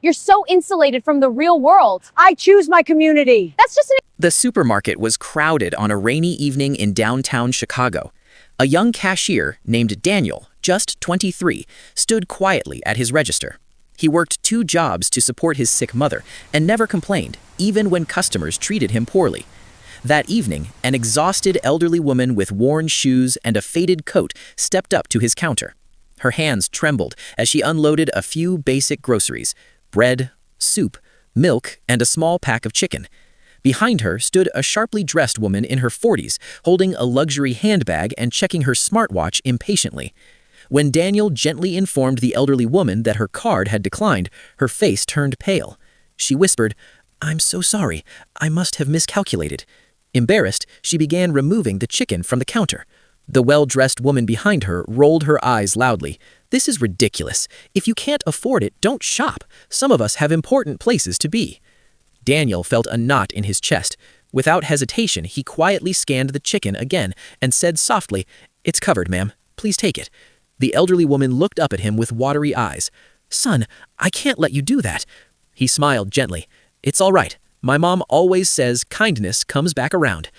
You're so insulated from the real world. I choose my community. That's just an The supermarket was crowded on a rainy evening in downtown Chicago. A young cashier named Daniel, just 23, stood quietly at his register. He worked 2 jobs to support his sick mother and never complained, even when customers treated him poorly. That evening, an exhausted elderly woman with worn shoes and a faded coat stepped up to his counter. Her hands trembled as she unloaded a few basic groceries: bread, soup, milk, and a small pack of chicken. Behind her stood a sharply dressed woman in her 40s, holding a luxury handbag and checking her smartwatch impatiently. When Daniel gently informed the elderly woman that her card had declined, her face turned pale. She whispered, "I'm so sorry. I must have miscalculated." Embarrassed, she began removing the chicken from the counter. The well-dressed woman behind her rolled her eyes loudly. "This is ridiculous. If you can't afford it, don't shop. Some of us have important places to be." Daniel felt a knot in his chest. Without hesitation, he quietly scanned the chicken again and said softly, "It's covered, ma'am. Please take it." The elderly woman looked up at him with watery eyes. "Son, I can't let you do that." He smiled gently. "It's all right. My mom always says kindness comes back around."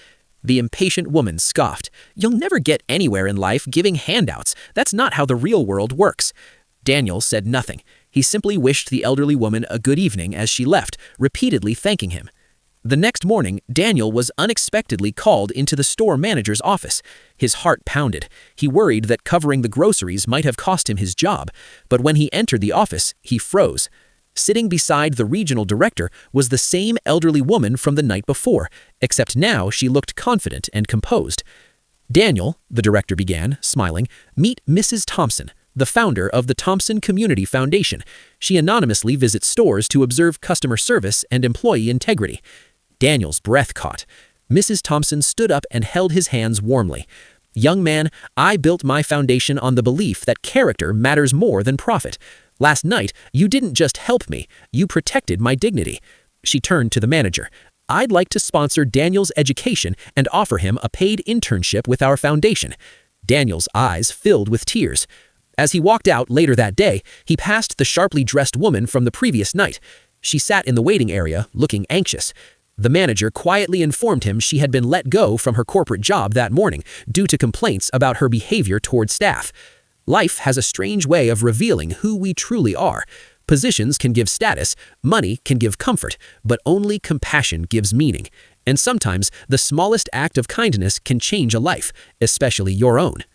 The impatient woman scoffed. "You'll never get anywhere in life giving handouts. That's not how the real world works." Daniel said nothing. He simply wished the elderly woman a good evening as she left, repeatedly thanking him. The next morning, Daniel was unexpectedly called into the store manager's office. His heart pounded. He worried that covering the groceries might have cost him his job, but when he entered the office, he froze. Sitting beside the regional director was the same elderly woman from the night before, except now she looked confident and composed. "Daniel," the director began, smiling, "meet Mrs. Thompson, the founder of the Thompson Community Foundation. She anonymously visits stores to observe customer service and employee integrity." Daniel's breath caught. Mrs. Thompson stood up and held his hands warmly. "Young man, I built my foundation on the belief that character matters more than profit. Last night, you didn't just help me, you protected my dignity." She turned to the manager. "I'd like to sponsor Daniel's education and offer him a paid internship with our foundation." Daniel's eyes filled with tears. As he walked out later that day, he passed the sharply dressed woman from the previous night. She sat in the waiting area, looking anxious. The manager quietly informed him she had been let go from her corporate job that morning due to complaints about her behavior toward staff. Life has a strange way of revealing who we truly are. Positions can give status, money can give comfort, but only compassion gives meaning. And sometimes the smallest act of kindness can change a life, especially your own.